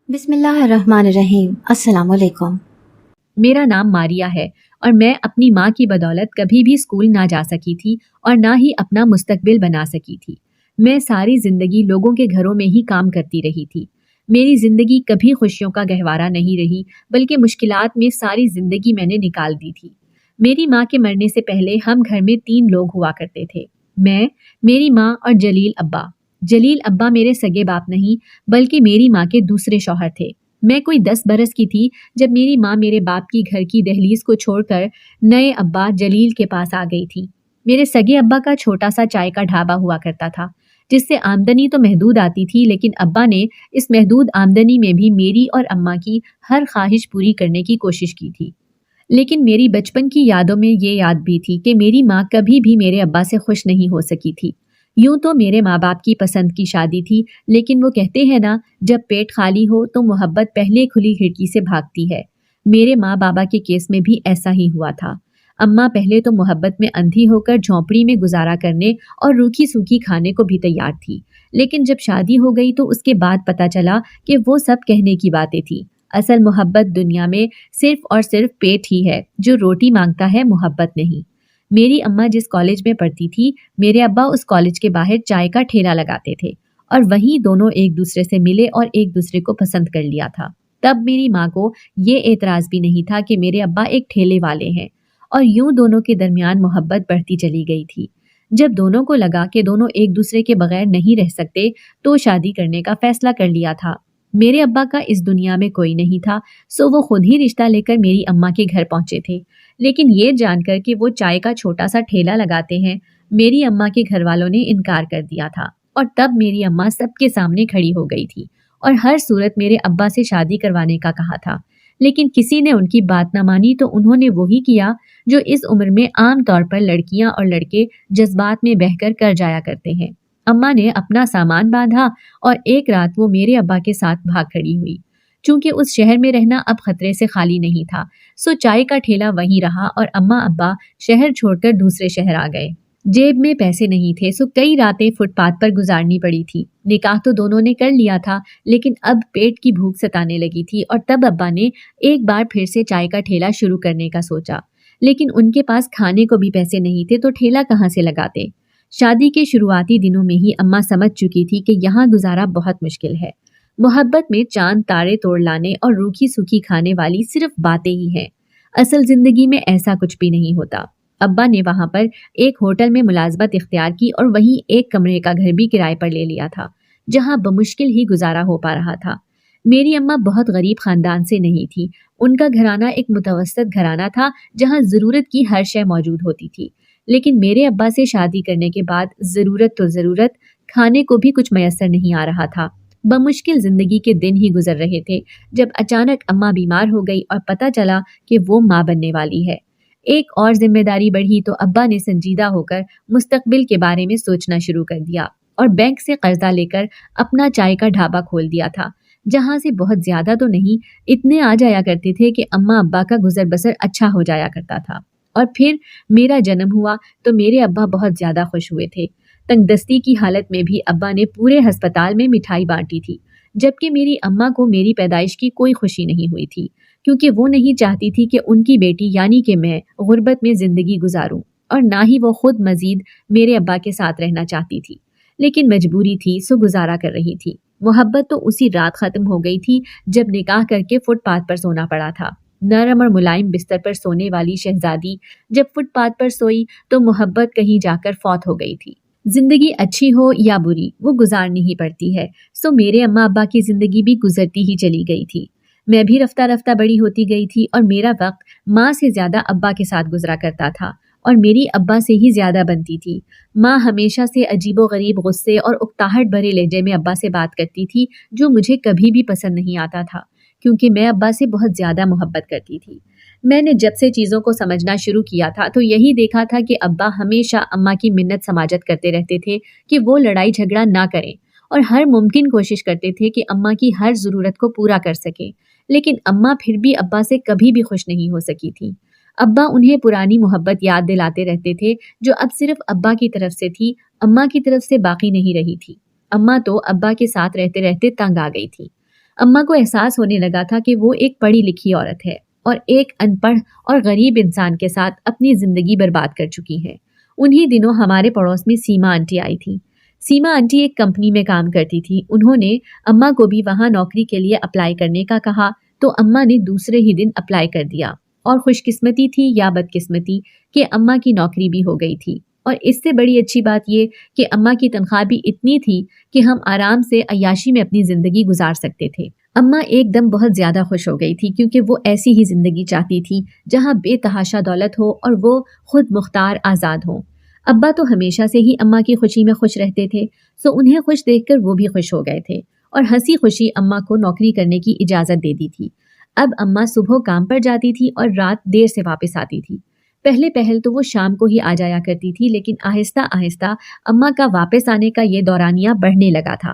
بسم اللہ الرحمن الرحیم۔ السلام علیکم۔ میرا نام ماریا ہے اور میں اپنی ماں کی بدولت کبھی بھی اسکول نہ جا سکی تھی اور نہ ہی اپنا مستقبل بنا سکی تھی۔ میں ساری زندگی لوگوں کے گھروں میں ہی کام کرتی رہی تھی۔ میری زندگی کبھی خوشیوں کا گہوارہ نہیں رہی، بلکہ مشکلات میں ساری زندگی میں نے نکال دی تھی۔ میری ماں کے مرنے سے پہلے ہم گھر میں 3 لوگ ہوا کرتے تھے، میں، میری ماں اور جلیل ابا۔ جلیل ابا میرے سگے باپ نہیں بلکہ میری ماں کے دوسرے شوہر تھے۔ میں کوئی 10 برس کی تھی جب میری ماں میرے باپ کی گھر کی دہلیز کو چھوڑ کر نئے ابا جلیل کے پاس آ گئی تھی۔ میرے سگے ابا کا چھوٹا سا چائے کا ڈھابا ہوا کرتا تھا، جس سے آمدنی تو محدود آتی تھی، لیکن ابا نے اس محدود آمدنی میں بھی میری اور اماں کی ہر خواہش پوری کرنے کی کوشش کی تھی۔ لیکن میری بچپن کی یادوں میں یہ یاد بھی تھی کہ میری ماں کبھی بھی میرے ابا سے خوش نہیں ہو سکی تھی۔ یوں تو میرے ماں باپ کی پسند کی شادی تھی، لیکن وہ کہتے ہیں نا، جب پیٹ خالی ہو تو محبت پہلے کھلی کھڑکی سے بھاگتی ہے۔ میرے ماں بابا کے کیس میں بھی ایسا ہی ہوا تھا۔ اماں پہلے تو محبت میں اندھی ہو کر جھونپڑی میں گزارا کرنے اور روکھی سوکھی کھانے کو بھی تیار تھی، لیکن جب شادی ہو گئی تو اس کے بعد پتہ چلا کہ وہ سب کہنے کی باتیں تھی۔ اصل محبت دنیا میں صرف اور صرف پیٹ ہی ہے جو روٹی مانگتا ہے، محبت نہیں۔ میری اماں جس کالج میں پڑھتی تھی، میرے ابا اس کالج کے باہر چائے کا ٹھیلا لگاتے تھے، اور وہیں دونوں ایک دوسرے سے ملے اور ایک دوسرے کو پسند کر لیا تھا۔ تب میری ماں کو یہ اعتراض بھی نہیں تھا کہ میرے ابا ایک ٹھیلے والے ہیں، اور یوں دونوں کے درمیان محبت بڑھتی چلی گئی تھی۔ جب دونوں کو لگا کہ دونوں ایک دوسرے کے بغیر نہیں رہ سکتے تو شادی کرنے کا فیصلہ کر لیا تھا۔ میرے ابا کا اس دنیا میں کوئی نہیں تھا، سو وہ خود ہی رشتہ لے کر میری اماں کے گھر پہنچے تھے، لیکن یہ جان کر کہ وہ چائے کا چھوٹا سا ٹھیلا لگاتے ہیں، میری اماں کے گھر والوں نے انکار کر دیا تھا، اور تب میری اماں سب کے سامنے کھڑی ہو گئی تھی اور ہر صورت میرے ابا سے شادی کروانے کا کہا تھا۔ لیکن کسی نے ان کی بات نہ مانی تو انہوں نے وہی کیا جو اس عمر میں عام طور پر لڑکیاں اور لڑکے جذبات میں بہہ کر جایا کرتے ہیں۔ اماں نے اپنا سامان باندھا اور ایک رات وہ میرے ابا کے ساتھ بھاگ کھڑی ہوئی۔ چونکہ اس شہر میں رہنا اب خطرے سے خالی نہیں تھا، سو چائے کا ٹھیلا وہیں رہا اور اماں ابا شہر چھوڑ کر دوسرے شہر آ گئے۔ جیب میں پیسے نہیں تھے، سو کئی راتیں فٹ پاتھ پر گزارنی پڑی تھی۔ نکاح تو دونوں نے کر لیا تھا، لیکن اب پیٹ کی بھوک ستانے لگی تھی، اور تب ابا نے ایک بار پھر سے چائے کا ٹھیلا شروع کرنے کا سوچا، لیکن ان کے پاس کھانے کو بھی پیسے نہیں تھے تو ٹھیلا کہاں سے لگاتے۔ شادی کے شروعاتی دنوں میں ہی اماں سمجھ چکی تھی کہ یہاں گزارا بہت مشکل ہے۔ محبت میں چاند تارے توڑ لانے اور روکھی سوکھی کھانے والی صرف باتیں ہی ہیں، اصل زندگی میں ایسا کچھ بھی نہیں ہوتا۔ ابا نے وہاں پر ایک ہوٹل میں ملازمت اختیار کی اور وہیں ایک کمرے کا گھر بھی کرائے پر لے لیا تھا، جہاں بمشکل ہی گزارا ہو پا رہا تھا۔ میری اماں بہت غریب خاندان سے نہیں تھی، ان کا گھرانہ ایک متوسط گھرانہ تھا جہاں ضرورت کی ہر شے موجود ہوتی تھی، لیکن میرے ابا سے شادی کرنے کے بعد ضرورت تو ضرورت، کھانے کو بھی کچھ میسر نہیں آ رہا تھا۔ بمشکل زندگی کے دن ہی گزر رہے تھے جب اچانک اماں بیمار ہو گئی اور پتہ چلا کہ وہ ماں بننے والی ہے۔ ایک اور ذمہ داری بڑھی تو ابا نے سنجیدہ ہو کر مستقبل کے بارے میں سوچنا شروع کر دیا اور بینک سے قرضہ لے کر اپنا چائے کا ڈھابا کھول دیا تھا، جہاں سے بہت زیادہ تو نہیں، اتنے آ جایا کرتے تھے کہ اماں ابا کا گزر بسر اچھا ہو جایا کرتا تھا۔ اور پھر میرا جنم ہوا تو میرے ابا بہت زیادہ خوش ہوئے تھے۔ تنگ دستی کی حالت میں بھی ابا نے پورے ہسپتال میں مٹھائی بانٹی تھی، جبکہ میری اماں کو میری پیدائش کی کوئی خوشی نہیں ہوئی تھی، کیونکہ وہ نہیں چاہتی تھی کہ ان کی بیٹی یعنی کہ میں غربت میں زندگی گزاروں، اور نہ ہی وہ خود مزید میرے ابا کے ساتھ رہنا چاہتی تھی، لیکن مجبوری تھی سو گزارا کر رہی تھی۔ محبت تو اسی رات ختم ہو گئی تھی جب نکاح کر کے فٹ پاتھ پر سونا پڑا تھا۔ نرم اور ملائم بستر پر سونے والی شہزادی جب فٹ پاتھ پر سوئی تو محبت کہیں جا کر فوت ہو گئی تھی۔ زندگی اچھی ہو یا بری وہ گزارنی ہی پڑتی ہے، سو میرے اماں ابا کی زندگی بھی گزرتی ہی چلی گئی تھی۔ میں بھی رفتہ رفتہ بڑی ہوتی گئی تھی اور میرا وقت ماں سے زیادہ ابا کے ساتھ گزرا کرتا تھا، اور میری ابا سے ہی زیادہ بنتی تھی۔ ماں ہمیشہ سے عجیب و غریب غصے اور اکتاہٹ بھرے لہجے میں ابا سے بات کرتی تھی، جو مجھے کبھی بھی پسند نہیں آتا تھا، کیونکہ میں ابا سے بہت زیادہ محبت کرتی تھی۔ میں نے جب سے چیزوں کو سمجھنا شروع کیا تھا تو یہی دیکھا تھا کہ ابا ہمیشہ اماں کی منت سماجت کرتے رہتے تھے کہ وہ لڑائی جھگڑا نہ کریں، اور ہر ممکن کوشش کرتے تھے کہ اماں کی ہر ضرورت کو پورا کر سکیں، لیکن اماں پھر بھی ابا سے کبھی بھی خوش نہیں ہو سکی تھی۔ ابا انہیں پرانی محبت یاد دلاتے رہتے تھے جو اب صرف ابا کی طرف سے تھی، اماں کی طرف سے باقی نہیں رہی تھی۔ اماں تو ابا کے ساتھ رہتے رہتے تنگ آ گئی تھی۔ अम्मा को एहसास होने लगा था कि वो एक पढ़ी लिखी औरत है और एक अनपढ़ और गरीब इंसान के साथ अपनी जिंदगी बर्बाद कर चुकी है। उन्हीं दिनों हमारे पड़ोस में सीमा आंटी आई थी। सीमा आंटी एक कंपनी में काम करती थी। उन्होंने अम्मा को भी वहां नौकरी के लिए अप्लाई करने का कहा तो अम्मा ने दूसरे ही दिन अप्लाई कर दिया और खुशकिस्मती थी या बदकिस्मती कि अम्मा की नौकरी भी हो गई थी। और इससे बड़ी अच्छी बात ये कि अम्मा की तनख्वाह भी इतनी थी कि हम आराम से अय्याशी में अपनी जिंदगी गुजार सकते थे। अम्मा एकदम बहुत ज्यादा खुश हो गई थी क्योंकि वो ऐसी ही जिंदगी चाहती थी जहां बेतहाशा दौलत हो और वो खुद मुख्तार आजाद हो। अब्बा तो हमेशा से ही अम्मा की खुशी में खुश रहते थे, सो उन्हें खुश देखकर वो भी खुश हो गए थे और हंसी खुशी अम्मा को नौकरी करने की इजाजत दे दी थी। अब अम्मा सुबह काम पर जाती थी और रात देर से वापस आती थी। पहले पहल तो वो शाम को ही आ जाया करती थी, लेकिन आहिस्ता आहिस्ता अम्मा का वापस आने का ये दौरानिया बढ़ने लगा था।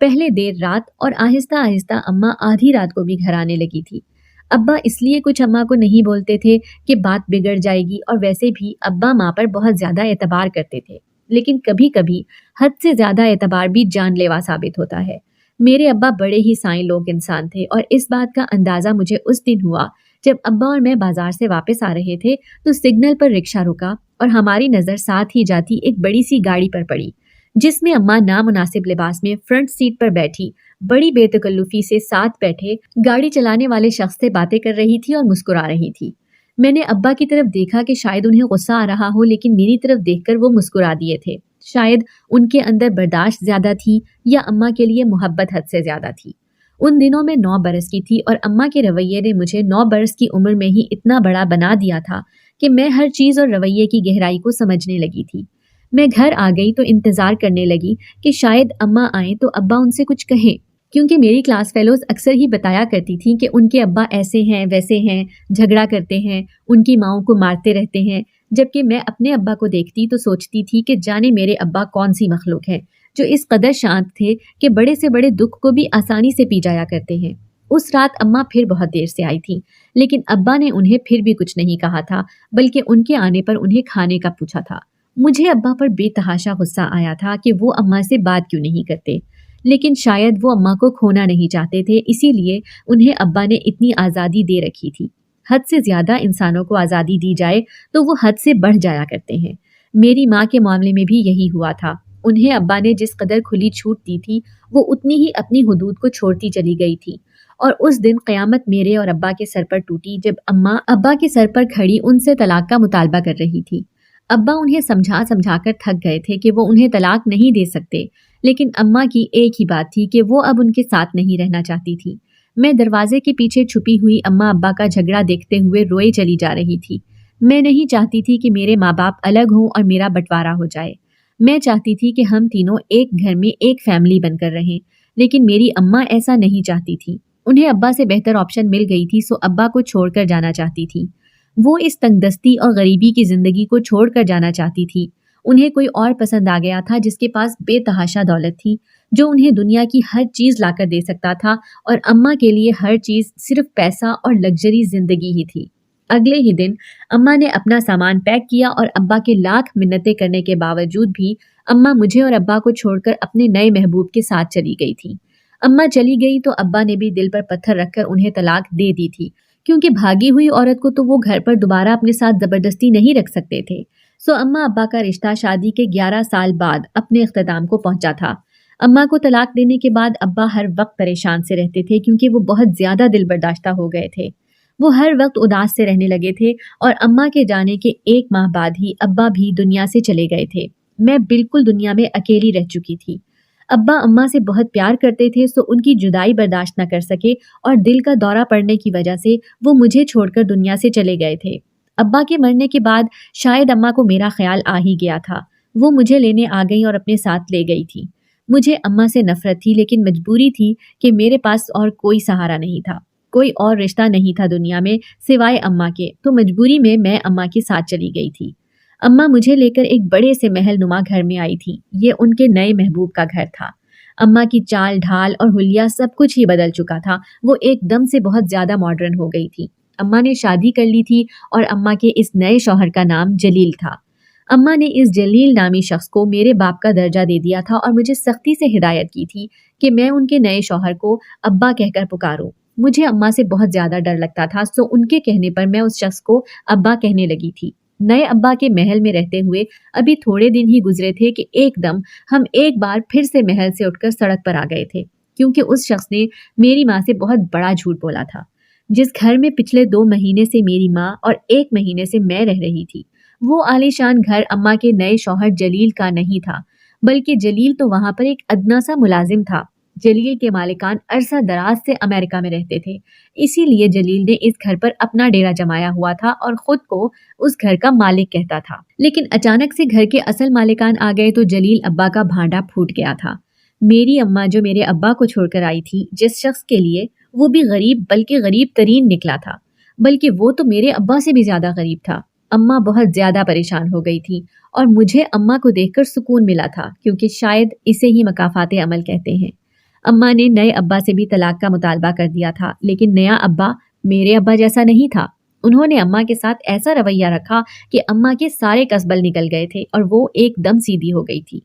पहले देर रात और आहिस्ता आहिस्ता अम्मा आधी रात को भी घर आने लगी थी। अब्बा इसलिए कुछ अम्मा को नहीं बोलते थे कि बात बिगड़ जाएगी, और वैसे भी अब्बा माँ पर बहुत ज्यादा एतबार करते थे, लेकिन कभी कभी हद से ज्यादा एतबार भी जानलेवा साबित होता है। मेरे अब्बा बड़े ही साईं लोग इंसान थे और इस बात का अंदाजा मुझे उस दिन हुआ जब अब्बा और मैं बाजार से वापस आ रहे थे तो सिग्नल पर रिक्शा रुका और हमारी नजर साथ ही जाती एक बड़ी सी गाड़ी पर पड़ी जिसमें अम्मा नामुनासिब लिबास में फ्रंट सीट पर बैठी बड़ी बेतकल्लुफी से साथ बैठे गाड़ी चलाने वाले शख्स से बातें कर रही थी और मुस्कुरा रही थी। मैंने अब्बा की तरफ देखा कि शायद उन्हें गुस्सा आ रहा हो, लेकिन मेरी तरफ देखकर वो मुस्कुरा दिए थे। शायद उनके अंदर बर्दाश्त ज्यादा थी या अम्मा के लिए मोहब्बत हद से ज्यादा थी। उन दिनों में 9 बरस की थी और अम्मा के रवैये ने मुझे 9 बरस की उम्र में ही इतना बड़ा बना दिया था कि मैं हर चीज और रवैये की गहराई को समझने लगी थी। मैं घर आ गई तो इंतजार करने लगी कि शायद अम्मा आए तो अब्बा उनसे कुछ कहें, क्योंकि मेरी क्लास फेलोज अक्सर ही बताया करती थी कि उनके अब्बा ऐसे हैं वैसे हैं, झगड़ा करते हैं, उनकी माओं को मारते रहते हैं। जबकि मैं अपने अब्बा को देखती तो सोचती थी कि जाने मेरे अब्बा कौन सी मखलूक है जो इस कदर शांत थे कि बड़े से बड़े दुख को भी आसानी से पी जाया करते हैं। उस रात अम्मा फिर बहुत देर से आई थी, लेकिन अब्बा ने उन्हें फिर भी कुछ नहीं कहा था, बल्कि उनके आने पर उन्हें खाने का पूछा था। मुझे अब्बा पर बेतहाशा गुस्सा आया था कि वो अम्मा से बात क्यों नहीं करते, लेकिन शायद वो अम्मा को खोना नहीं चाहते थे, इसीलिए उन्हें अब्बा ने इतनी आज़ादी दे रखी थी। हद से ज्यादा इंसानों को आज़ादी दी जाए तो वो हद से बढ़ जाया करते हैं। मेरी माँ के मामले में भी यही हुआ था। उन्हें अब्बा ने जिस कदर खुली छूट दी थी वो उतनी ही अपनी हुदूद को छोड़ती चली गई थी, और उस दिन क़यामत मेरे और अब्बा के सर पर टूटी जब अम्मा अब्बा के सर पर खड़ी उनसे तलाक का मुतालबा कर रही थी। अब्बा उन्हें समझा समझा कर थक गए थे कि वो उन्हें तलाक नहीं दे सकते, लेकिन अम्मा की एक ही बात थी कि वो अब उनके साथ नहीं रहना चाहती थी। मैं दरवाजे के पीछे छुपी हुई अम्मा अब्बा का झगड़ा देखते हुए रोए चली जा रही थी। मैं नहीं चाहती थी कि मेरे माँ बाप अलग हों और मेरा बंटवारा हो जाए। मैं चाहती थी कि हम तीनों एक घर में एक फैमिली बनकर रहें, लेकिन मेरी अम्मा ऐसा नहीं चाहती थी। उन्हें अब्बा से बेहतर ऑप्शन मिल गई थी, सो अब्बा को छोड़कर जाना चाहती थी। वो इस तंगदस्ती और गरीबी की जिंदगी को छोड़कर जाना चाहती थी। उन्हें कोई और पसंद आ गया था जिसके पास बेतहाशा दौलत थी, जो उन्हें दुनिया की हर चीज लाकर दे सकता था, और अम्मा के लिए हर चीज सिर्फ पैसा और लग्जरी जिंदगी ही थी। अगले ही दिन अम्मा ने अपना सामान पैक किया और अब्बा के लाख मिन्नतें करने के बावजूद भी अम्मा मुझे और अब्बा को छोड़कर अपने नए महबूब के साथ चली गई थी। अम्मा चली गई तो अब्बा ने भी दिल पर पत्थर रखकर उन्हें तलाक दे दी थी, क्योंकि भागी हुई औरत को तो वो घर पर दोबारा अपने साथ जबरदस्ती नहीं रख सकते थे। सो अम्मा अब्बा का रिश्ता शादी के 11 साल बाद अपने इख्तिताम को पहुंचा था। अम्मा को तलाक देने के बाद अब्बा हर वक्त परेशान से रहते थे, क्योंकि वो बहुत ज्यादा दिल बर्दाश्ता हो गए थे। वो हर वक्त उदास से रहने लगे थे, और अम्मा के जाने के 1 माह बाद ही अब्बा भी दुनिया से चले गए थे। मैं बिल्कुल दुनिया में अकेली रह चुकी थी। अब्बा अम्मा से बहुत प्यार करते थे, सो उनकी जुदाई बर्दाश्त न कर सके और दिल का दौरा पड़ने की वजह से वो मुझे छोड़कर दुनिया से चले गए थे। अब्बा के मरने के बाद शायद अम्मा को मेरा ख्याल आ ही गया था। वो मुझे लेने आ गई और अपने साथ ले गई थी। मुझे अम्मा से नफरत थी, लेकिन मजबूरी थी कि मेरे पास और कोई सहारा नहीं था, कोई और रिश्ता नहीं था दुनिया में सिवाय अम्मा के, तो मजबूरी में मैं अम्मा के साथ चली गई थी। अम्मा मुझे लेकर एक बड़े से महल नुमा घर में आई थी। ये उनके नए महबूब का घर था। अम्मा की चाल ढाल और हुलिया सब कुछ ही बदल चुका था। वो एकदम से बहुत ज्यादा मॉडर्न हो गई थी। अम्मा ने शादी कर ली थी और अम्मा के इस नए शौहर का नाम जलील था। अम्मा ने इस जलील नामी शख्स को मेरे बाप का दर्जा दे दिया था और मुझे सख्ती से हिदायत की थी कि मैं उनके नए शौहर को अब्बा कहकर पुकारूं। मुझे अम्मा से बहुत ज्यादा डर लगता था, सो उनके कहने पर मैं उस शख्स को अब्बा कहने लगी थी। नए अब्बा के महल में रहते हुए अभी थोड़े दिन ही गुजरे थे कि एकदम हम एक बार फिर से महल से उठकर सड़क पर आ गए थे, क्योंकि उस शख्स ने मेरी माँ से बहुत बड़ा झूठ बोला था। जिस घर में पिछले 2 महीने से मेरी माँ और 1 महीने से मैं रह रही थी, वो आलीशान घर अम्मा के नए शौहर जलील का नहीं था, बल्कि जलील तो वहां पर एक अदना सा मुलाजिम था। जलील के मालिकान अरसा दराज से अमेरिका में रहते थे, इसीलिए जलील ने इस घर पर अपना डेरा जमाया हुआ था और खुद को उस घर का मालिक कहता था। लेकिन अचानक से घर के असल मालिकान आ गए तो जलील अब्बा का भांडा फूट गया था। मेरी अम्मा जो मेरे अब्बा को छोड़कर आई थी, जिस शख्स के लिए, वो भी गरीब बल्कि गरीब तरीन निकला था, बल्कि वो तो मेरे अब्बा से भी ज्यादा गरीब था। अम्मा बहुत ज्यादा परेशान हो गई थी और मुझे अम्मा को देखकर सुकून मिला था, क्योंकि शायद इसे ही मकाफाते अमल कहते हैं। अम्मा ने नए अब्बा से भी तलाक का मुतालबा कर दिया था, लेकिन नया अब्बा मेरे अब्बा जैसा नहीं था। उन्होंने अम्मा के साथ ऐसा रवैया रखा कि अम्मा के सारे कसबल निकल गए थे और वो एकदम सीधी हो गई थी।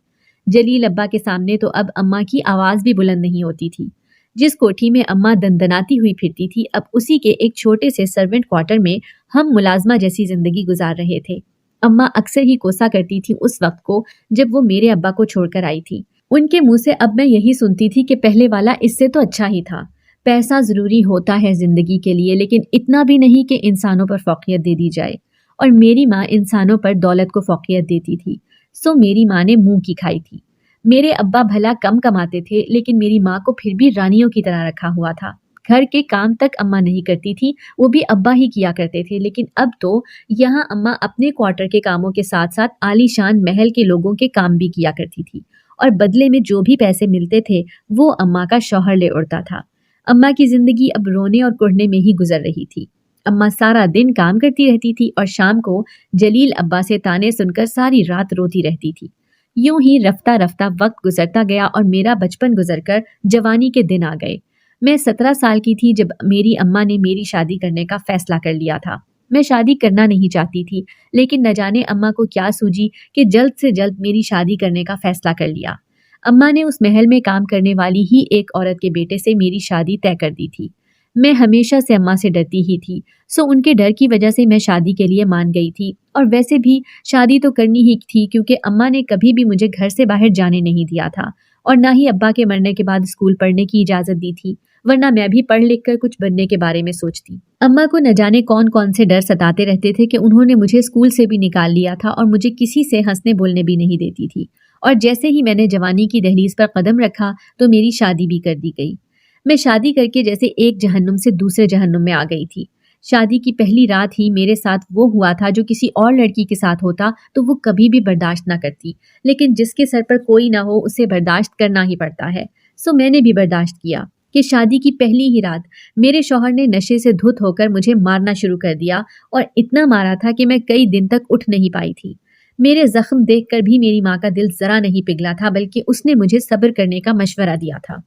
जलील अब्बा के सामने तो अब अम्मा की आवाज भी बुलंद नहीं होती थी। जिस कोठी में अम्मा दंदनाती हुई फिरती थी, अब उसी के एक छोटे से सर्वेंट क्वार्टर में हम मुलाजमा जैसी जिंदगी गुजार रहे थे। अम्मा अक्सर ही कोसा करती थी उस वक्त को जब वो मेरे अब्बा को छोड़कर आई थी। उनके मुंह से अब मैं यही सुनती थी कि पहले वाला इससे तो अच्छा ही था। पैसा जरूरी होता है जिंदगी के लिए, लेकिन इतना भी नहीं कि इंसानों पर फौकियत दे दी जाए। और मेरी माँ इंसानों पर दौलत को फौकियत देती थी, सो मेरी माँ ने मुंह की खाई थी। मेरे अब्बा भला कम कमाते थे, लेकिन मेरी माँ को फिर भी रानियों की तरह रखा हुआ था। घर के काम तक अम्मा नहीं करती थी, वो भी अब्बा ही किया करते थे। लेकिन अब तो यहाँ अम्मा अपने क्वार्टर के कामों के साथ साथ आलीशान महल के लोगों के काम भी किया करती थी, और बदले में जो भी पैसे मिलते थे वो अम्मा का शौहर ले उड़ता था। अम्मा की जिंदगी अब रोने और कुढ़ने में ही गुजर रही थी। अम्मा सारा दिन काम करती रहती थी और शाम को जलील अब्बा से ताने सुनकर सारी रात रोती रहती थी। यूं ही रफ्ता रफ्ता वक्त गुजरता गया और मेरा बचपन गुजरकर जवानी के दिन आ गए। मैं 17 साल की थी जब मेरी अम्मा ने मेरी शादी करने का फैसला कर लिया था। मैं शादी करना नहीं चाहती थी, लेकिन न जाने अम्मा को क्या सूझी कि जल्द से जल्द मेरी शादी करने का फैसला कर लिया। अम्मा ने उस महल में काम करने वाली ही एक औरत के बेटे से मेरी शादी तय कर दी थी। मैं हमेशा से अम्मा से डरती ही थी, सो उनके डर की वजह से मैं शादी के लिए मान गई थी। और वैसे भी शादी तो करनी ही थी, क्योंकि अम्मा ने कभी भी मुझे घर से बाहर जाने नहीं दिया था और ना ही अब्बा के मरने के बाद स्कूल पढ़ने की इजाजत दी थी, वरना मैं भी पढ़ लिख कर कुछ बनने के बारे में सोचती। अम्मा को न जाने कौन कौन से डर सताते रहते थे कि उन्होंने मुझे स्कूल से भी निकाल लिया था और मुझे किसी से हंसने बोलने भी नहीं देती थी। और जैसे ही मैंने जवानी की दहलीज पर कदम रखा तो मेरी शादी भी कर दी गई। मैं शादी करके जैसे एक जहन्नुम से दूसरे जहन्नुम में आ गई थी। शादी की पहली रात ही मेरे साथ वो हुआ था जो किसी और लड़की के साथ होता तो वो कभी भी बर्दाश्त ना करती, लेकिन जिसके सर पर कोई ना हो उसे बर्दाश्त करना ही पड़ता है। सो मैंने भी बर्दाश्त किया कि शादी की पहली ही रात मेरे शौहर ने नशे से धुत होकर मुझे मारना शुरू कर दिया, और इतना मारा था कि मैं कई दिन तक उठ नहीं पाई थी। मेरे जख्म देखकर भी मेरी माँ का दिल जरा नहीं पिघला था, बल्कि उसने मुझे सब्र करने का मशवरा दिया था।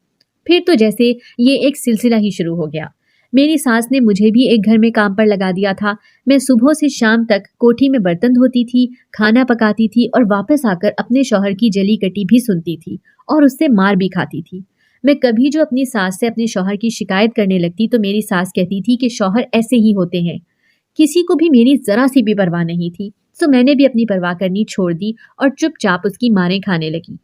फिर तो जैसे ये एक सिलसिला ही शुरू हो गया। मेरी सास ने मुझे भी एक घर में काम पर लगा दिया था। मैं सुबह से शाम तक कोठी में बर्तन धोती थी, खाना पकाती थी और वापस आकर अपने शौहर की जली कटी भी सुनती थी और उससे मार भी खाती थी। मैं कभी जो अपनी सास से अपने शौहर की शिकायत करने लगती तो मेरी सास कहती थी कि शौहर ऐसे ही होते हैं। किसी को भी मेरी जरा सी भी परवाह नहीं थी, सो मैंने भी अपनी परवाह करनी छोड़ दी और चुपचाप उसकी मारें खाने लगी।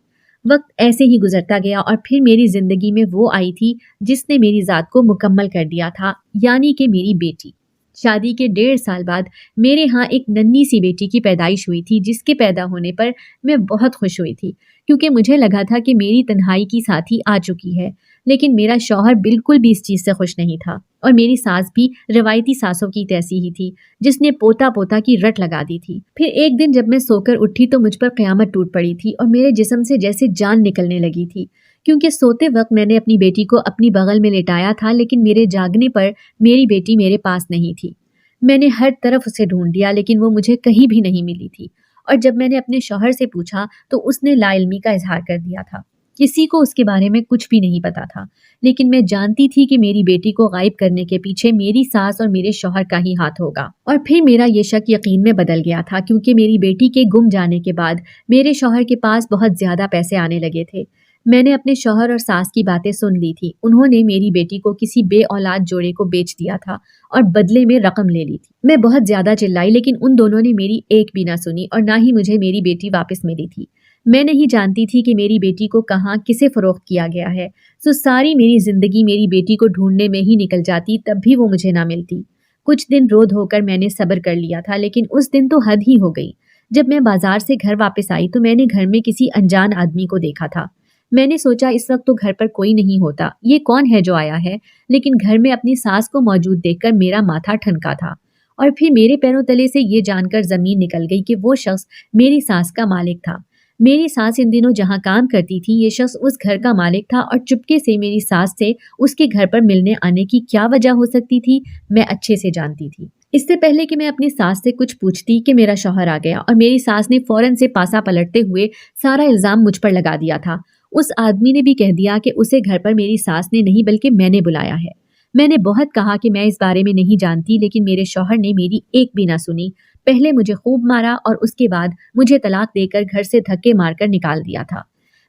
वक्त ऐसे ही गुजरता गया और फिर मेरी जिंदगी में वो आई थी जिसने मेरी जात को मुकम्मल कर दिया था, यानी कि मेरी बेटी। शादी के 1.5 साल बाद मेरे यहाँ एक नन्ही सी बेटी की पैदाइश हुई थी, जिसके पैदा होने पर मैं बहुत खुश हुई थी, क्योंकि मुझे लगा था कि मेरी तन्हाई की साथी आ चुकी है। लेकिन मेरा शौहर बिल्कुल भी इस चीज से खुश नहीं था, और मेरी सास भी रवायती सासों की तैसी ही थी, जिसने पोता पोता की रट लगा दी थी। फिर एक दिन जब मैं सोकर उठी तो मुझ पर क़यामत टूट पड़ी थी और मेरे जिस्म से जैसे जान निकलने लगी थी, क्योंकि सोते वक्त मैंने अपनी बेटी को अपनी बगल में लेटाया था, लेकिन मेरे जागने पर मेरी बेटी मेरे पास नहीं थी। मैंने हर तरफ उसे ढूंढ लिया, लेकिन वो मुझे कहीं भी नहीं मिली थी। और जब मैंने अपने शौहर से पूछा तो उसने लाइल्मी का इजहार कर दिया था। किसी को उसके बारे में कुछ भी नहीं पता था, लेकिन मैं जानती थी कि मेरी बेटी को गायब करने के पीछे मेरी सास और मेरे शौहर का ही हाथ होगा। और फिर मेरा ये शक यकीन में बदल गया था, क्योंकि मेरी बेटी के गुम जाने के बाद मेरे शौहर के पास बहुत ज्यादा पैसे आने लगे थे। मैंने अपने शौहर और सास की बातें सुन ली थी। उन्होंने मेरी बेटी को किसी बे औलाद जोड़े को बेच दिया था और बदले में रकम ले ली थी। मैं बहुत ज्यादा चिल्लाई, लेकिन उन दोनों ने मेरी एक भी ना सुनी और ना ही मुझे मेरी बेटी वापस मिली थी। मैं नहीं जानती थी कि मेरी बेटी को कहाँ किसे फरोख्त किया गया है। सो सारी मेरी जिंदगी मेरी बेटी को ढूंढने में ही निकल जाती, तब भी वो मुझे ना मिलती। कुछ दिन रो धोकर मैंने सब्र कर लिया था, लेकिन उस दिन तो हद ही हो गई। जब मैं बाजार से घर वापस आई तो मैंने घर में किसी अनजान आदमी को देखा था। मैंने सोचा इस वक्त तो घर पर कोई नहीं होता, ये कौन है जो आया है, लेकिन घर में अपनी सास को मौजूद देखकर मेरा माथा ठनका था। और फिर मेरे पैरों तले से ये जानकर जमीन निकल गई कि वो शख्स मेरी सास का मालिक था। मेरी सास इन दिनों जहाँ काम करती थी, ये शख्स उस घर का मालिक था और चुपके से मेरी सास से उसके घर पर मिलने आने की क्या वजह हो सकती थी, मैं अच्छे से जानती थी। इससे पहले कि मैं अपनी सास से कुछ पूछती कि मेरा शौहर आ गया और मेरी सास ने फौरन से पासा पलटते हुए सारा इल्जाम मुझ पर लगा दिया था। उस आदमी ने भी कह दिया कि उसे घर पर मेरी सास ने नहीं बल्कि मैंने बुलाया है। मैंने बहुत कहा कि मैं इस बारे में नहीं जानती, लेकिन मेरे शौहर ने मेरी एक भी ना सुनी। पहले मुझे खूब मारा और उसके बाद मुझे तलाक देकर घर से धक्के मारकर निकाल दिया था।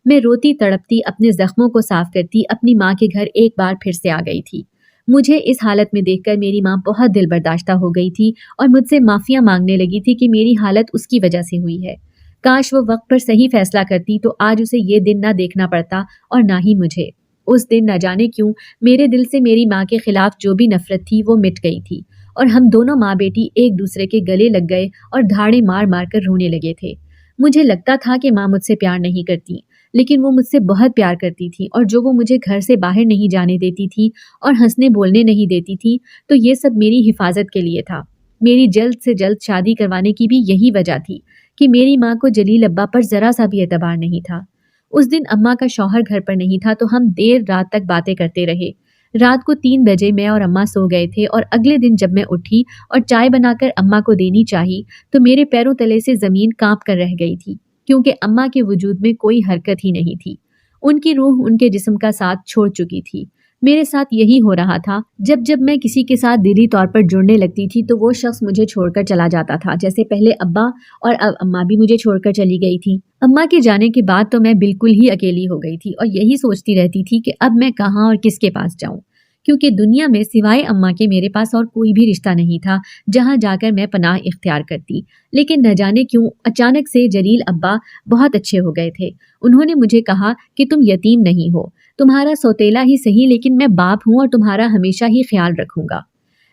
मैं रोती तड़पती अपने जख्मों को साफ करती अपनी माँ के घर एक बार फिर से आ गई थी। मुझे इस हालत में देखकर मेरी माँ बहुत दिल बर्दाश्ता हो गई थी और मुझसे माफिया मांगने लगी थी कि मेरी हालत उसकी वजह से हुई है। काश वो वक्त पर सही फैसला करती तो आज उसे ये दिन ना देखना पड़ता और ना ही मुझे। उस दिन न जाने क्यों मेरे दिल से मेरी माँ के खिलाफ जो भी नफरत थी वो मिट गई थी और हम दोनों माँ बेटी एक दूसरे के गले लग गए और धाड़े मार मार कर रोने लगे थे। मुझे लगता था कि माँ मुझसे प्यार नहीं करती, लेकिन वो मुझसे बहुत प्यार करती थी और जो वो मुझे घर से बाहर नहीं जाने देती थी और हंसने बोलने नहीं देती थी, तो ये सब मेरी हिफाजत के लिए था। मेरी जल्द से जल्द शादी करवाने की भी यही वजह थी कि मेरी माँ को जलील अब्बा पर जरा सा भी एतबार नहीं था। उस दिन अम्मा का शौहर घर पर नहीं था, तो हम देर रात तक बातें करते रहे। रात को 3 बजे मैं और अम्मा सो गए थे और अगले दिन जब मैं उठी और चाय बनाकर अम्मा को देनी चाही, तो मेरे पैरों तले से जमीन कांप कर रह गई थी, क्योंकि अम्मा के वजूद में कोई हरकत ही नहीं थी। उनकी रूह उनके जिस्म का साथ छोड़ चुकी थी। मेरे साथ यही हो रहा था। जब जब मैं किसी के साथ दिली तौर पर जुड़ने लगती थी तो वो शख्स मुझे छोड़कर चला जाता था। जैसे पहले अब्बा और अब अम्मा भी मुझे छोड़कर चली गई थी। अम्मा के जाने के बाद तो मैं बिल्कुल ही अकेली हो गई थी और यही सोचती रहती थी कि अब मैं कहाँ और किसके पास जाऊं, क्योंकि दुनिया में सिवाय अम्मा के मेरे पास और कोई भी रिश्ता नहीं था जहां जाकर मैं पनाह इख्तियार करती। लेकिन न जाने क्यों अचानक से जलील अब्बा बहुत अच्छे हो गए थे। उन्होंने मुझे कहा कि तुम यतीम नहीं हो, तुम्हारा सौतेला ही सही, लेकिन मैं बाप हूँ और तुम्हारा हमेशा ही ख्याल रखूंगा।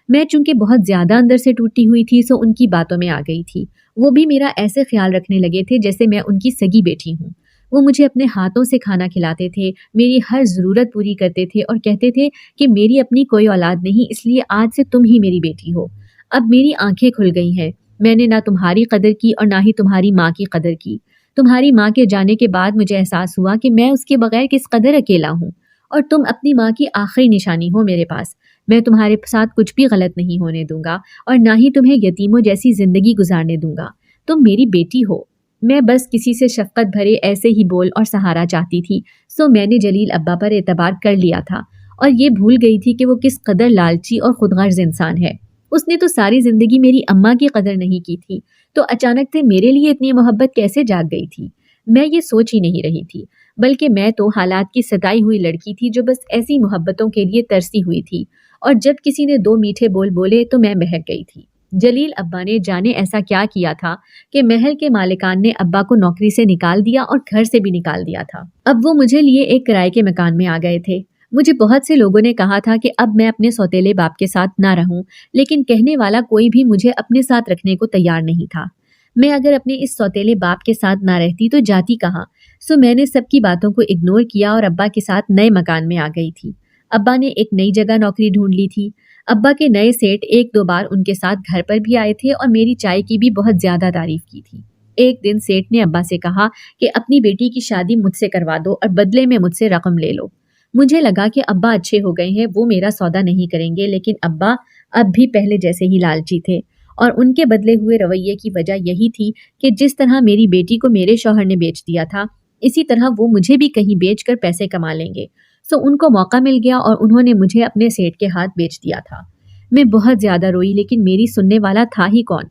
मैं चूंकि बहुत ज्यादा अंदर से टूटी हुई थी, सो उनकी बातों में आ गई थी। वो भी मेरा ऐसे ख्याल रखने लगे थे जैसे मैं उनकी सगी बेटी हूँ। वो मुझे अपने हाथों से खाना खिलाते थे, मेरी हर जरूरत पूरी करते थे और कहते थे कि मेरी अपनी कोई औलाद नहीं, इसलिए आज से तुम ही मेरी बेटी हो। अब मेरी आंखें खुल गई हैं। मैंने ना तुम्हारी कदर की और ना ही तुम्हारी माँ की कदर की। तुम्हारी माँ के जाने के बाद मुझे एहसास हुआ कि मैं उसके बगैर किस कदर अकेला हूँ, और तुम अपनी माँ की आखिरी निशानी हो मेरे पास। मैं तुम्हारे साथ कुछ भी गलत नहीं होने दूंगा और ना ही तुम्हें यतीमों जैसी जिंदगी गुजारने दूंगा। तुम मेरी बेटी हो। मैं बस किसी से शफकत भरे ऐसे ही बोल और सहारा चाहती थी। सो मैंने जलील अब्बा पर एतबार कर लिया था और ये भूल गई थी कि वो किस कदर लालची और खुदगर्ज इंसान है। उसने तो सारी जिंदगी मेरी अम्मा की कदर नहीं की थी, तो अचानक से मेरे लिए इतनी मोहब्बत कैसे जाग गई थी? मैं ये सोच ही नहीं रही थी, बल्कि मैं तो हालात की सताई हुई लड़की थी जो बस ऐसी मोहब्बतों के लिए तरसी हुई थी। और जब किसी ने 2 मीठे बोल बोले तो मैं बहक गई थी। जलील अब्बा ने जाने ऐसा क्या किया था कि महल के मालिकान ने अब्बा को नौकरी से निकाल दिया और घर से भी निकाल दिया था। अब वो मुझे लिए एक किराए के मकान में आ गए थे। मुझे बहुत से लोगों ने कहा था कि अब मैं अपने सौतेले बाप के साथ ना रहूं, लेकिन कहने वाला कोई भी मुझे अपने साथ रखने को तैयार नहीं था। मैं अगर अपने इस सौतेले बाप के साथ ना रहती तो जाती कहाँ? सो मैंने सबकी बातों को इग्नोर किया और अब्बा के साथ नए मकान में आ गई थी। अब्बा ने एक नई जगह नौकरी ढूंढ ली थी। अब्बा के नए सेठ 1-2 बार उनके साथ घर पर भी आए थे और मेरी चाय की भी बहुत ज्यादा तारीफ की थी। एक दिन सेठ ने अब्बा से कहा कि अपनी बेटी की शादी मुझसे करवा दो और बदले में मुझसे रकम ले लो। मुझे लगा कि अब्बा अच्छे हो गए हैं, वो मेरा सौदा नहीं करेंगे, लेकिन अब्बा अब भी पहले जैसे ही लालची थे और उनके बदले हुए रवैये की वजह यही थी कि जिस तरह मेरी बेटी को मेरे शौहर ने बेच दिया था, इसी तरह वो मुझे भी कहीं बेच कर पैसे कमा लेंगे। सो उनको मौका मिल गया और उन्होंने मुझे अपने सेठ के हाथ बेच दिया था। मैं बहुत ज्यादा रोई, लेकिन मेरी सुनने वाला था ही कौन।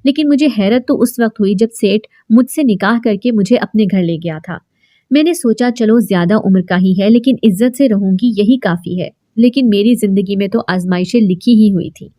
लेकिन मुझे हैरत तो उस वक्त हुई जब सेठ मुझसे निकाह करके मुझे अपने घर ले गया था। मैंने सोचा चलो ज्यादा उम्र का ही है, लेकिन इज्जत से रहूंगी, यही काफी है। लेकिन मेरी जिंदगी में तो आजमाइशें लिखी ही हुई थी।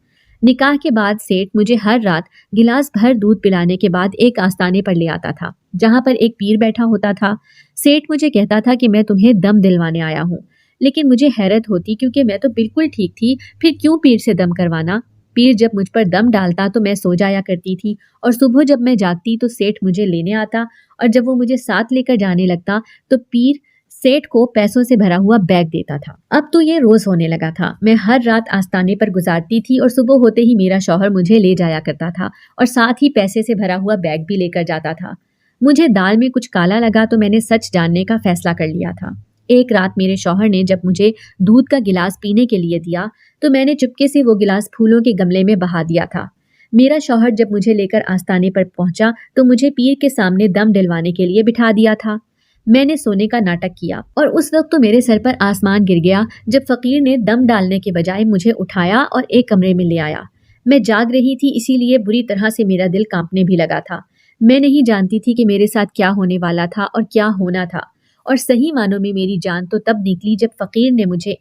निकाह के बाद सेठ मुझे हर रात गिलास भर दूध पिलाने के बाद एक आस्ताने पर ले आता था, जहां पर एक पीर बैठा होता था। सेठ मुझे कहता था कि मैं तुम्हें दम दिलवाने आया हूँ। लेकिन मुझे हैरत होती, क्योंकि मैं तो बिल्कुल ठीक थी, फिर क्यों पीर से दम करवाना। पीर जब मुझ पर दम डालता तो मैं सो जाया करती थी, और सुबह जब मैं जागती तो सेठ मुझे लेने आता, और जब वो मुझे साथ लेकर जाने लगता तो पीर सेठ को पैसों से भरा हुआ बैग देता था। अब तो ये रोज होने लगा था। मैं हर रात आस्ताने पर गुजारती थी और सुबह होते ही मेरा शौहर मुझे ले जाया करता था और साथ ही पैसे से भरा हुआ बैग भी लेकर जाता था। मुझे दाल में कुछ काला लगा तो मैंने सच जानने का फैसला कर लिया था। एक रात मेरे शौहर ने जब मुझे दूध का गिलास पीने के लिए दिया तो मैंने चुपके से वो गिलास फूलों के गमले में बहा दिया था। मेरा शौहर जब मुझे लेकर आस्ताने पर पहुंचा तो मुझे पीर के सामने दम दिलवाने के लिए बिठा दिया था। मैंने सोने का नाटक किया और उस वक्त तो मेरे सर पर आसमान गिर गया जब फकीर ने दम डालने के बजाय मुझे उठाया और एक कमरे में ले आया। मैं जाग रही थी, इसीलिए बुरी तरह से मेरा दिल कांपने भी लगा था। मैं नहीं जानती थी कि मेरे साथ क्या होने वाला था और क्या होना था, और सही मानों में मेरी जान तो तब निकली जब फकीर ने मुझे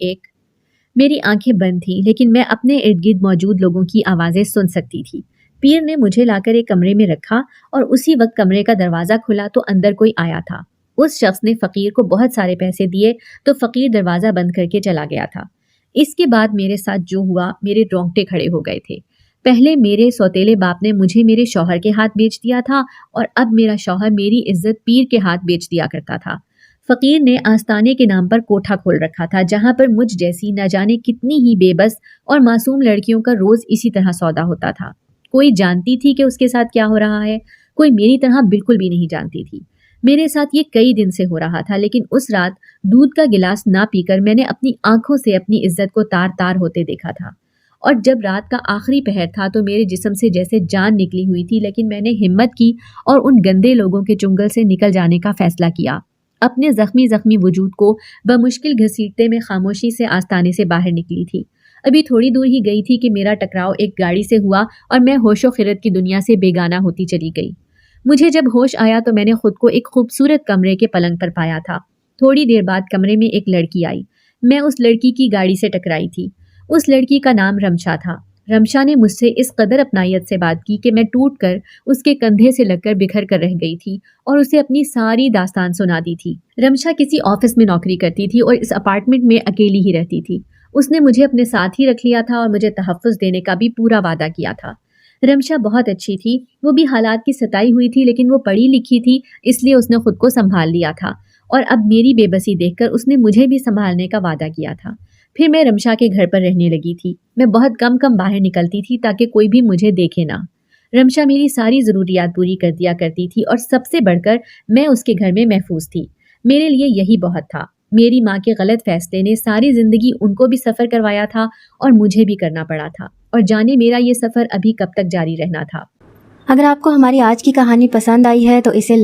मेरी आंखें बंद थी, लेकिन मैं अपने इर्द गिर्द मौजूद लोगों की आवाजें सुन सकती थी। पीर ने मुझे लाकर एक कमरे में रखा और उसी वक्त कमरे का दरवाजा खुला तो अंदर कोई आया था। उस शख्स ने फकीर को बहुत सारे पैसे दिए तो फकीर दरवाजा बंद करके चला गया था। इसके बाद मेरे साथ जो हुआ, मेरे रोंगटे खड़े हो गए थे। पहले मेरे सौतेले बाप ने मुझे मेरे शौहर के हाथ बेच दिया था और अब मेरा शौहर मेरी इज्जत पीर के हाथ बेच दिया करता था। फकीर ने आस्ताने के नाम पर कोठा खोल रखा था, जहां पर मुझ जैसी न जाने कितनी ही बेबस और मासूम लड़कियों का रोज इसी तरह सौदा होता था। कोई जानती थी कि उसके साथ क्या हो रहा है, कोई मेरी तरह बिल्कुल भी नहीं जानती थी। मेरे साथ ये कई दिन से हो रहा था, लेकिन उस रात दूध का गिलास ना पीकर मैंने अपनी आंखों से अपनी इज्जत को तार तार होते देखा था। और जब रात का आखिरी पहर था तो मेरे जिस्म से जैसे जान निकली हुई थी, लेकिन मैंने हिम्मत की और उन गंदे लोगों के चुंगल से निकल जाने का फैसला किया। अपने जख्मी वजूद को बमुश्किल घसीटते में खामोशी से आस्ताने से बाहर निकली थी। अभी थोड़ी दूर ही गई थी कि मेरा टकराव एक गाड़ी से हुआ और मैं होशो खिरत की दुनिया से बेगाना होती चली गई। मुझे जब होश आया तो मैंने खुद को एक खूबसूरत कमरे के पलंग पर पाया था। थोड़ी देर बाद कमरे में एक लड़की आई। मैं उस लड़की की गाड़ी से टकराई थी। उस लड़की का नाम रमशा था। रमशा ने मुझसे इस कदर अपनायत से बात की कि मैं टूट कर उसके कंधे से लगकर बिखर कर रह गई थी और उसे अपनी सारी दास्तान सुना दी थी। रमशा किसी ऑफिस में नौकरी करती थी और इस अपार्टमेंट में अकेली ही रहती थी। उसने मुझे अपने साथ ही रख लिया था और मुझे तहफ़्फ़ुज़ देने का भी पूरा वादा किया था। रमशा बहुत अच्छी थी, वो भी हालात की सताई हुई थी, लेकिन वो पढ़ी लिखी थी, इसलिए उसने खुद को संभाल लिया था और अब मेरी बेबसी देखकर उसने मुझे भी संभालने का वादा किया था। फिर मैं रमशा के घर पर रहने लगी थी। मैं बहुत कम बाहर निकलती थी ताकि कोई भी मुझे देखे ना। रमशा मेरी सारी ज़रूरियात पूरी कर दिया करती थी और सबसे बढ़कर मैं उसके घर में महफूज थी। मेरे लिए यही बहुत था। मेरी माँ के गलत फैसले ने सारी जिंदगी उनको भी सफ़र करवाया था और मुझे भी करना पड़ा था, और जाने मेरा ये सफ़र अभी कब तक जारी रहना था। अगर आपको हमारी आज की कहानी पसंद आई है तो इसे